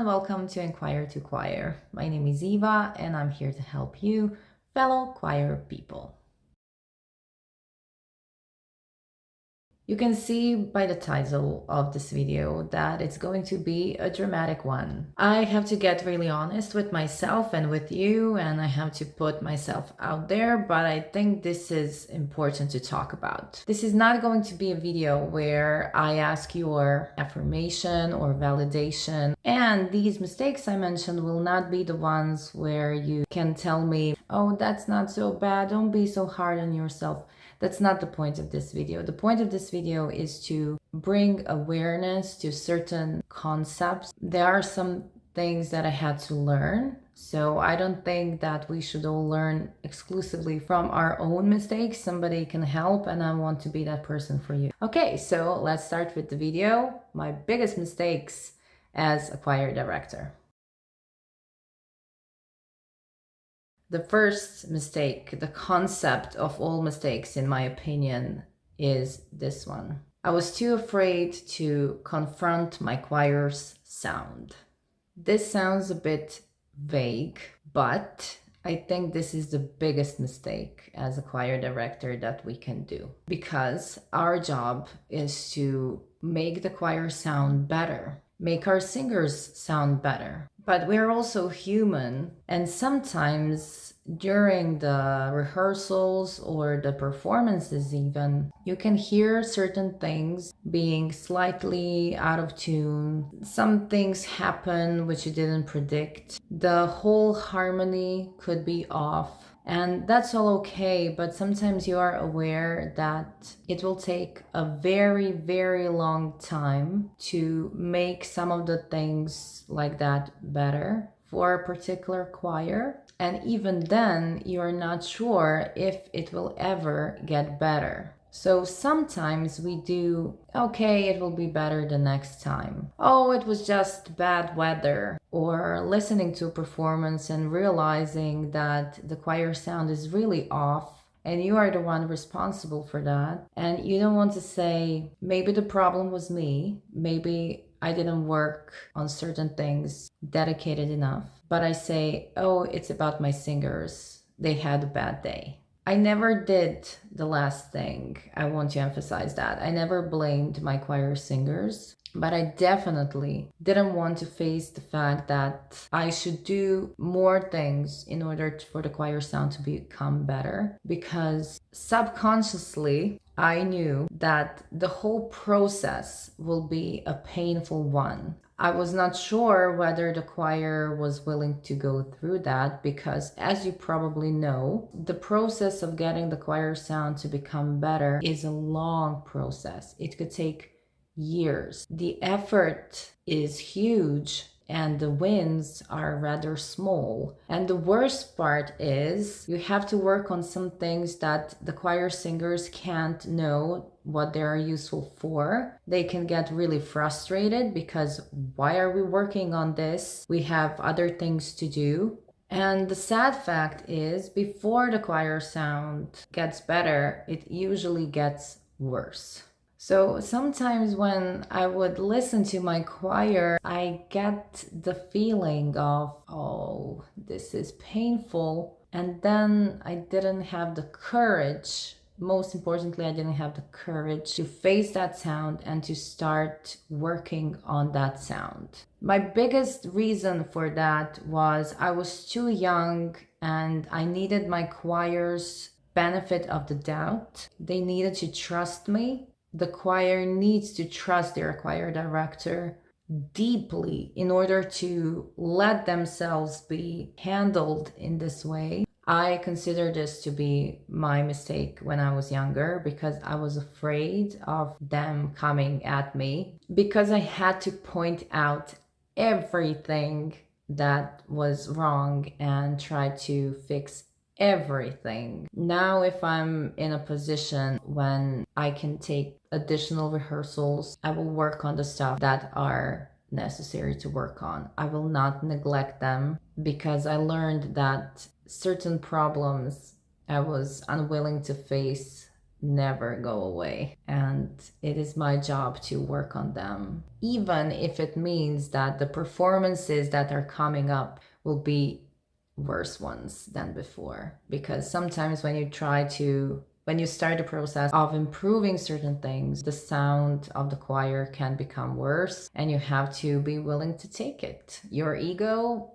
and welcome to Enquire to Choir. My name is Eva and I'm here to help you, fellow choir people. You can see by the title of this video that it's going to be a dramatic one. I have to get really honest with myself and with you, and I have to put myself out there, but I think this is important to talk about. This is not going to be a video where I ask your affirmation or validation, and these mistakes I mentioned will not be the ones where you can tell me, oh, that's not so bad, don't be so hard on yourself. That's not the point of this video. The point of this video is to bring awareness to certain concepts. There are some things that I had to learn, so I don't think that we should all learn exclusively from our own mistakes. Somebody can help, and I want to be that person for you. Okay, so let's start with the video. My biggest mistakes as a choir director. The first mistake, the concept of all mistakes, in my opinion, is this one. I was too afraid to confront my choir's sound. This sounds a bit vague, but I think this is the biggest mistake as a choir director that we can do, because our job is to make the choir sound better, make our singers sound better. But we're also human, and sometimes during the rehearsals or the performances even, you can hear certain things being slightly out of tune. Some things happen which you didn't predict. The whole harmony could be off. And that's all okay, but sometimes you are aware that it will take a very, very long time to make some of the things like that better for a particular choir. And even then, you're not sure if it will ever get better. So sometimes we do, okay, it will be better the next time. Oh, it was just bad weather. Or listening to a performance and realizing that the choir sound is really off and you are the one responsible for that. And you don't want to say, maybe the problem was me. Maybe I didn't work on certain things dedicated enough. But I say, oh, it's about my singers. They had a bad day. I never did the last thing. I want to emphasize that. I never blamed my choir singers, but I definitely didn't want to face the fact that I should do more things in order for the choir sound to become better, because subconsciously I knew that the whole process will be a painful one. I was not sure whether the choir was willing to go through that, because as you probably know, the process of getting the choir sound to become better is a long process. It could take years. The effort is huge and the wins are rather small. And the worst part is you have to work on some things that the choir singers can't know what they are useful for. They can get really frustrated because why are we working on this? We have other things to do. And the sad fact is, before the choir sound gets better, it usually gets worse. So sometimes when I would listen to my choir, I get the feeling of, oh, this is painful. And then I didn't have the courage. Most importantly, I didn't have the courage to face that sound and to start working on that sound. My biggest reason for that was I was too young and I needed my choir's benefit of the doubt. They needed to trust me. The choir needs to trust their choir director deeply in order to let themselves be handled in this way. I consider this to be my mistake when I was younger, because I was afraid of them coming at me, because I had to point out everything that was wrong and try to fix everything. Now, if I'm in a position when I can take additional rehearsals, I will work on the stuff that are necessary to work on. I will not neglect them, because I learned that certain problems I was unwilling to face never go away. And it is my job to work on them, even if it means that the performances that are coming up will be worse ones than before. Because sometimes when you start the process of improving certain things, the sound of the choir can become worse, and you have to be willing to take it. Your ego,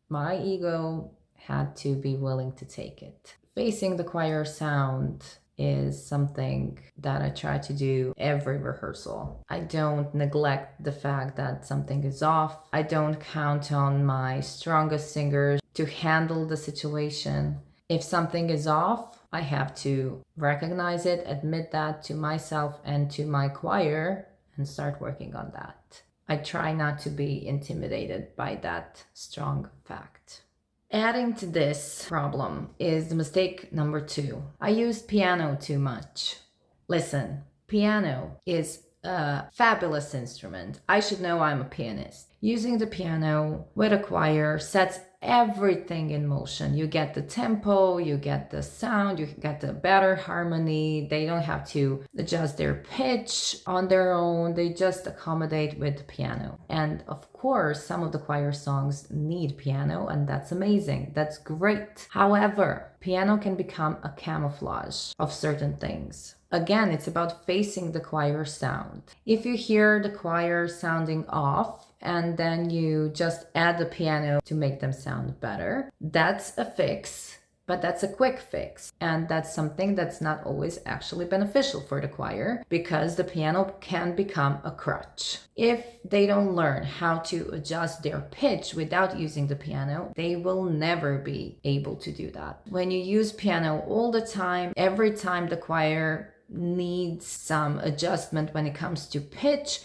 my ego, had to be willing to take it. Facing the choir sound is something that I try to do every rehearsal. I don't neglect the fact that something is off. I don't count on my strongest singers to handle the situation. If something is off, I have to recognize it, admit that to myself and to my choir, and start working on that. I try not to be intimidated by that strong fact. Adding to this problem is the mistake number 2. I used piano too much. Listen, piano is a fabulous instrument. I should know I'm a pianist. Using the piano with a choir sets everything in motion. You get the tempo, you get the sound, you get the better harmony. They don't have to adjust their pitch on their own. They just accommodate with the piano. And of course, some of the choir songs need piano, and that's amazing. That's great. However, piano can become a camouflage of certain things. Again, it's about facing the choir sound. If you hear the choir sounding off and then you just add the piano to make them sound better, that's a fix, but that's a quick fix. And that's something that's not always actually beneficial for the choir, because the piano can become a crutch. If they don't learn how to adjust their pitch without using the piano, they will never be able to do that. When you use piano all the time, every time the choir needs some adjustment when it comes to pitch,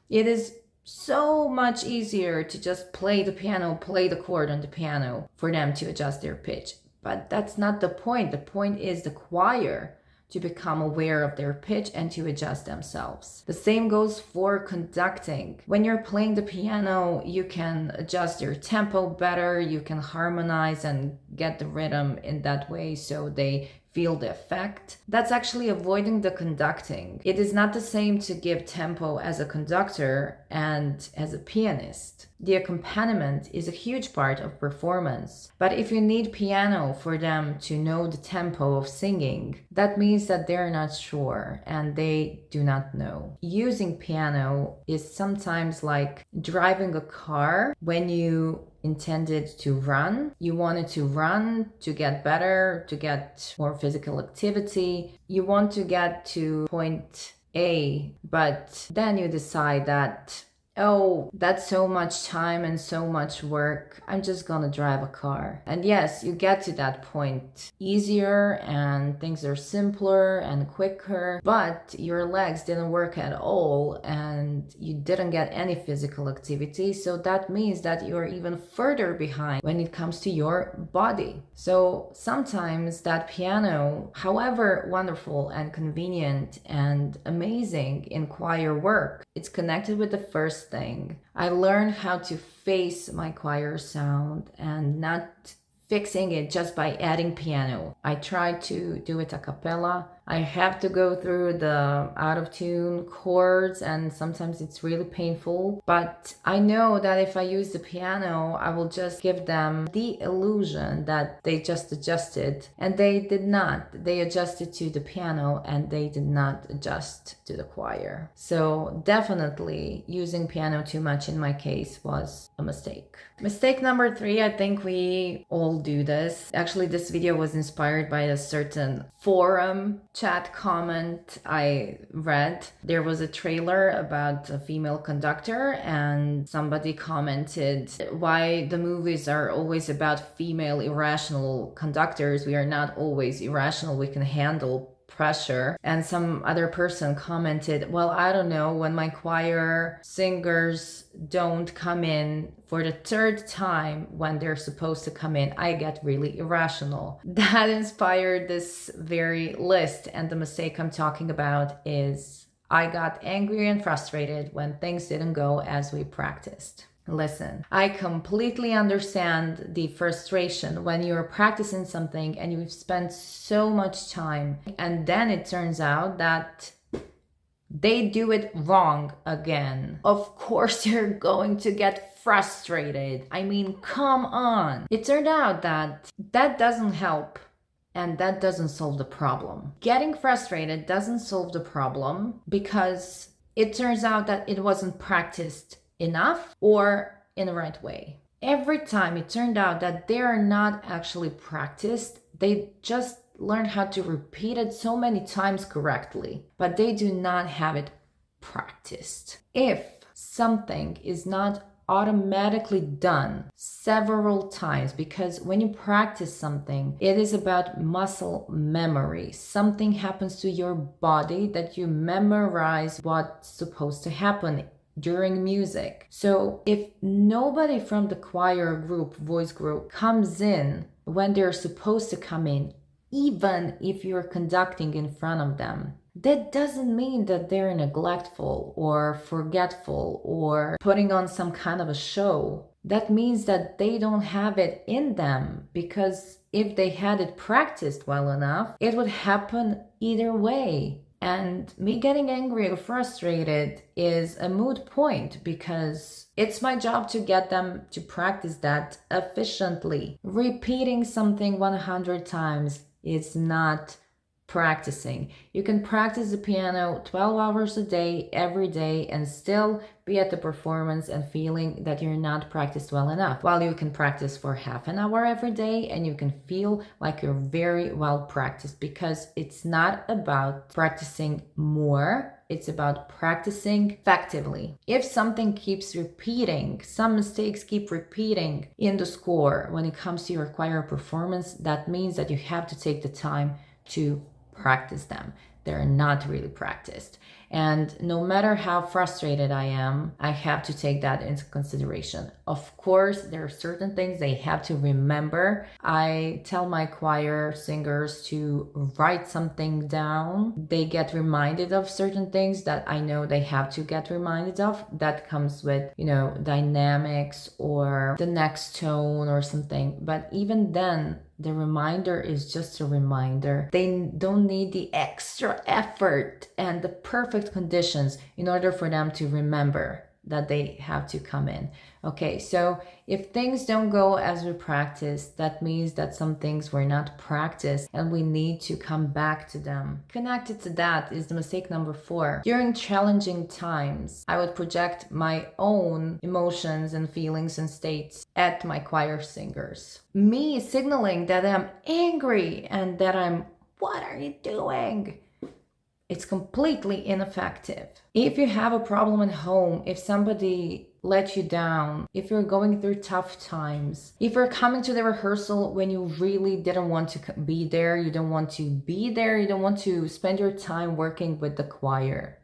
it is so much easier to just play the piano, play the chord on the piano for them to adjust their pitch. But that's not the point. The point is the choir to become aware of their pitch and to adjust themselves. The same goes for conducting. When you're playing the piano, you can adjust your tempo better, you can harmonize and get the rhythm in that way so they feel the effect. That's actually avoiding the conducting. It is not the same to give tempo as a conductor and as a pianist. The accompaniment is a huge part of performance. But if you need piano for them to know the tempo of singing, that means that they're not sure and they do not know. Using piano is sometimes like driving a car. When you intended to run, you wanted to run to get better, to get more physical activity. You want to get to point A, but then you decide that, oh, that's so much time and so much work, I'm just gonna drive a car. And yes, you get to that point easier and things are simpler and quicker, but your legs didn't work at all and you didn't get any physical activity. So that means that you're even further behind when it comes to your body. So sometimes that piano, however wonderful and convenient and amazing in choir work, it's connected with the first thing. I learned how to face my choir sound and not fixing it just by adding piano. I try to do it a cappella. I have to go through the out of tune chords and sometimes it's really painful. But I know that if I use the piano, I will just give them the illusion that they just adjusted, and they did not. They adjusted to the piano and they did not adjust to the choir. So definitely using piano too much in my case was a mistake. Mistake number 3, I think we all do this. Actually, this video was inspired by a certain forum chat comment I read. There was a trailer about a female conductor and somebody commented why the movies are always about female irrational conductors. We are not always irrational. We can handle pressure. And some other person commented, well, I don't know, when my choir singers don't come in for the 3rd time when they're supposed to come in, I get really irrational. That inspired this very list. And the mistake I'm talking about is I got angry and frustrated when things didn't go as we practiced. Listen, I completely understand the frustration when you're practicing something and you've spent so much time, and then it turns out that they do it wrong again. Of course, you're going to get frustrated. I mean, come on. It turned out that that doesn't help and that doesn't solve the problem. Getting frustrated doesn't solve the problem because it turns out that it wasn't practiced enough or in the right way. Every time it turned out that they are not actually practiced, they just learn how to repeat it so many times correctly, but they do not have it practiced. If something is not automatically done several times, because when you practice something, it is about muscle memory. Something happens to your body that you memorize what's supposed to happen during music. So if nobody from the choir group, voice group, comes in when they're supposed to come in, even if you're conducting in front of them, that doesn't mean that they're neglectful or forgetful or putting on some kind of a show. That means that they don't have it in them, because if they had it practiced well enough, it would happen either way. And me getting angry or frustrated is a moot point, because it's my job to get them to practice that efficiently. Repeating something 100 times is not practicing. You can practice the piano 12 hours a day, every day, and still be at the performance and feeling that you're not practiced well enough. While you can practice for half an hour every day and you can feel like you're very well practiced, because it's not about practicing more. It's about practicing effectively. If something keeps repeating, some mistakes keep repeating in the score when it comes to your choir performance, that means that you have to take the time to practice them. They're not really practiced. And no matter how frustrated I am, I have to take that into consideration. Of course, there are certain things they have to remember. I tell my choir singers to write something down. They get reminded of certain things that I know they have to get reminded of. That comes with, dynamics or the next tone or something. But even then, the reminder is just a reminder. They don't need the extra effort and the perfect conditions in order for them to remember that they have to come in. Okay, so if things don't go as we practiced, that means that some things were not practiced and we need to come back to them. Connected to that is the mistake number 4. During challenging times, I would project my own emotions and feelings and states at my choir singers. Me signaling that I'm angry and that what are you doing? It's completely ineffective. If you have a problem at home, if somebody let you down, if you're going through tough times, if you're coming to the rehearsal when you really didn't want to be there, you don't want to be there, you don't want to spend your time working with the choir,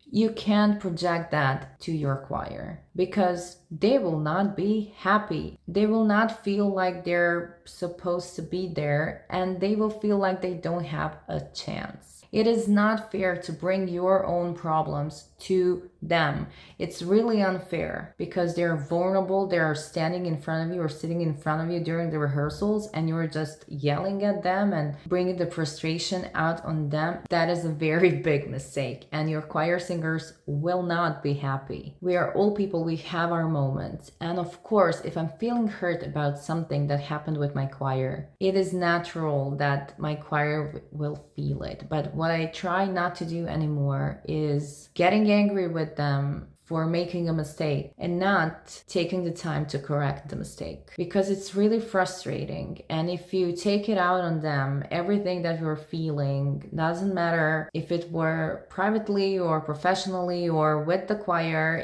you can't project that to your choir, because they will not be happy. They will not feel like they're supposed to be there, and they will feel like they don't have a chance. It is not fair to bring your own problems to them. It's really unfair, because they're vulnerable. They're standing in front of you or sitting in front of you during the rehearsals, and you're just yelling at them and bringing the frustration out on them. That is a very big mistake, and your choir singers will not be happy. We are all people. We have our moments. And of course, if I'm feeling hurt about something that happened with my choir, it is natural that my choir will feel it. But what I try not to do anymore is getting angry with them for making a mistake and not taking the time to correct the mistake, because it's really frustrating. And if you take it out on them, everything that you're feeling, doesn't matter if it were privately or professionally or with the choir,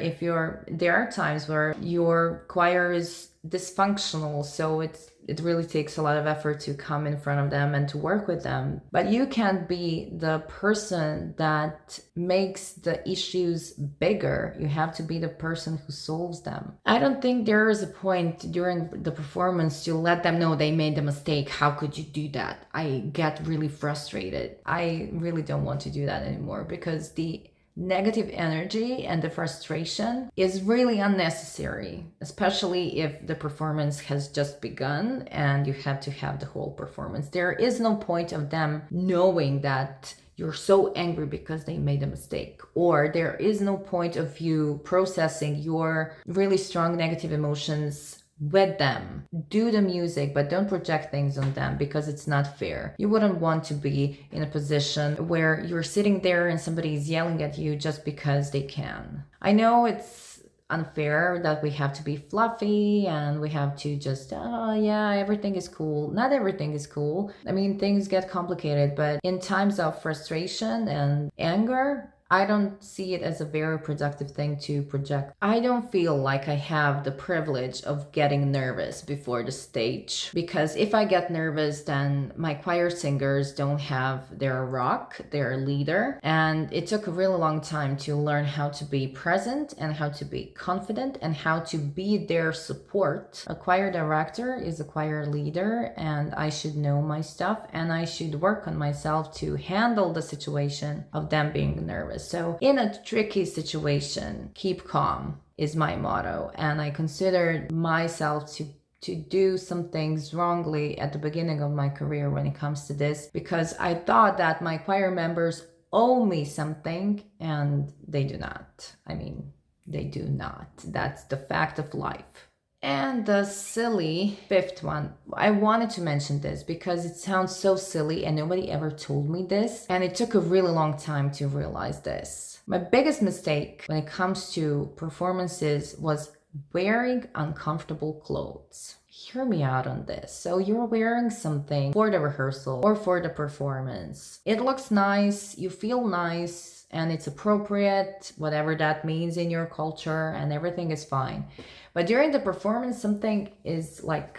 there are times where your choir is dysfunctional, so it really takes a lot of effort to come in front of them and to work with them. But you can't be the person that makes the issues bigger. You have to be the person who solves them. I don't think there is a point during the performance to let them know they made a mistake. How could you do that? I get really frustrated. I really don't want to do that anymore, because the negative energy and the frustration is really unnecessary, especially if the performance has just begun and you have to have the whole performance. There is no point of them knowing that you're so angry because they made a mistake, or there is no point of you processing your really strong negative emotions with them. Do the music, but don't project things on them, because it's not fair. You wouldn't want to be in a position where you're sitting there and somebody is yelling at you just because they can. I know it's unfair that we have to be fluffy and we have to just, oh yeah, everything is cool. Not everything is cool. I mean, things get complicated, but in times of frustration and anger, I don't see it as a very productive thing to project. I don't feel like I have the privilege of getting nervous before the stage, because if I get nervous, then my choir singers don't have their rock, their leader. And it took a really long time to learn how to be present and how to be confident and how to be their support. A choir director is a choir leader, and I should know my stuff and I should work on myself to handle the situation of them being nervous. So in a tricky situation, keep calm is my motto. And I considered myself to do some things wrongly at the beginning of my career when it comes to this, because I thought that my choir members owe me something, and they do not. I mean, they do not. That's the fact of life. And the silly fifth one, I wanted to mention this because it sounds so silly and nobody ever told me this. And it took a really long time to realize this. My biggest mistake when it comes to performances was wearing uncomfortable clothes. Hear me out on this. So you're wearing something for the rehearsal or for the performance. It looks nice, you feel nice, and it's appropriate, whatever that means in your culture, and everything is fine. But during the performance, something is like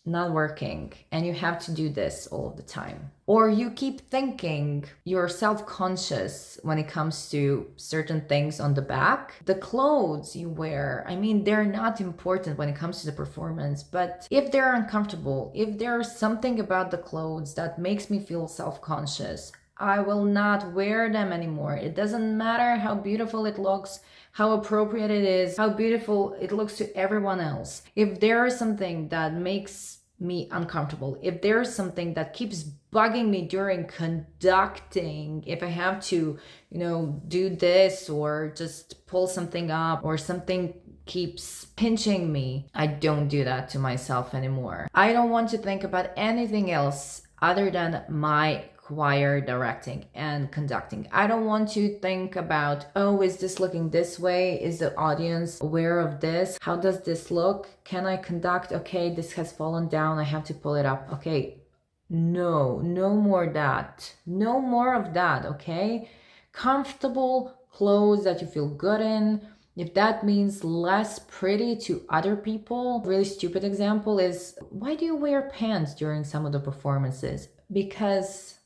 not working, and you have to do this all the time. Or you keep thinking you're self-conscious when it comes to certain things on the back. The clothes you wear, I mean, they're not important when it comes to the performance, but if they're uncomfortable, if there's something about the clothes that makes me feel self-conscious, I will not wear them anymore. It doesn't matter how beautiful it looks, how appropriate it is, how beautiful it looks to everyone else. If there is something that makes me uncomfortable, if there is something that keeps bugging me during conducting, if I have to, do this or just pull something up, or something keeps pinching me, I don't do that to myself anymore. I don't want to think about anything else other than my choir directing and conducting. I don't want to think about, oh, is this looking this way? Is the audience aware of this? How does this look? Can I conduct? Okay, this has fallen down. I have to pull it up. Okay, no more that. No more of that, okay? Comfortable clothes that you feel good in. If that means less pretty to other people. Really stupid example is, why do you wear pants during some of the performances? Because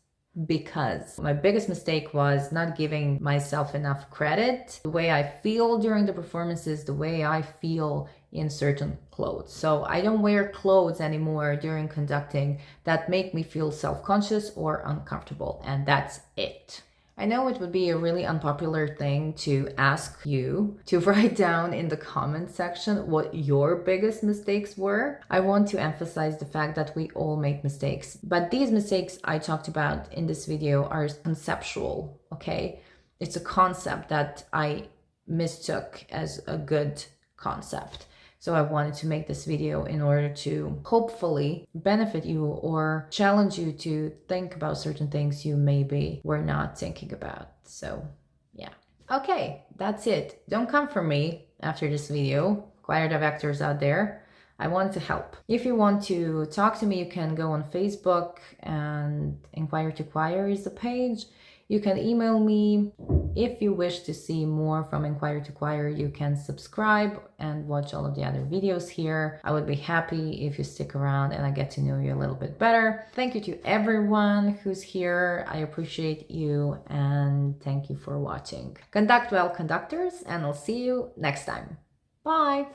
my biggest mistake was not giving myself enough credit. The way I feel during the performances, the way I feel in certain clothes. So I don't wear clothes anymore during conducting that make me feel self-conscious or uncomfortable, and that's it. I know it would be a really unpopular thing to ask you to write down in the comment section what your biggest mistakes were. I want to emphasize the fact that we all make mistakes, but these mistakes I talked about in this video are conceptual, okay? It's a concept that I mistook as a good concept. So I wanted to make this video in order to hopefully benefit you or challenge you to think about certain things you maybe were not thinking about. So yeah. Okay, that's it. Don't come for me after this video, choir directors out there. I want to help. If you want to talk to me, you can go on Facebook, and Enquire to Choir is the page. You can email me. If you wish to see more from Enquire to Choir, you can subscribe and watch all of the other videos here. I would be happy if you stick around and I get to know you a little bit better. Thank you to everyone who's here. I appreciate you, and thank you for watching. Conduct well, conductors, and I'll see you next time. Bye!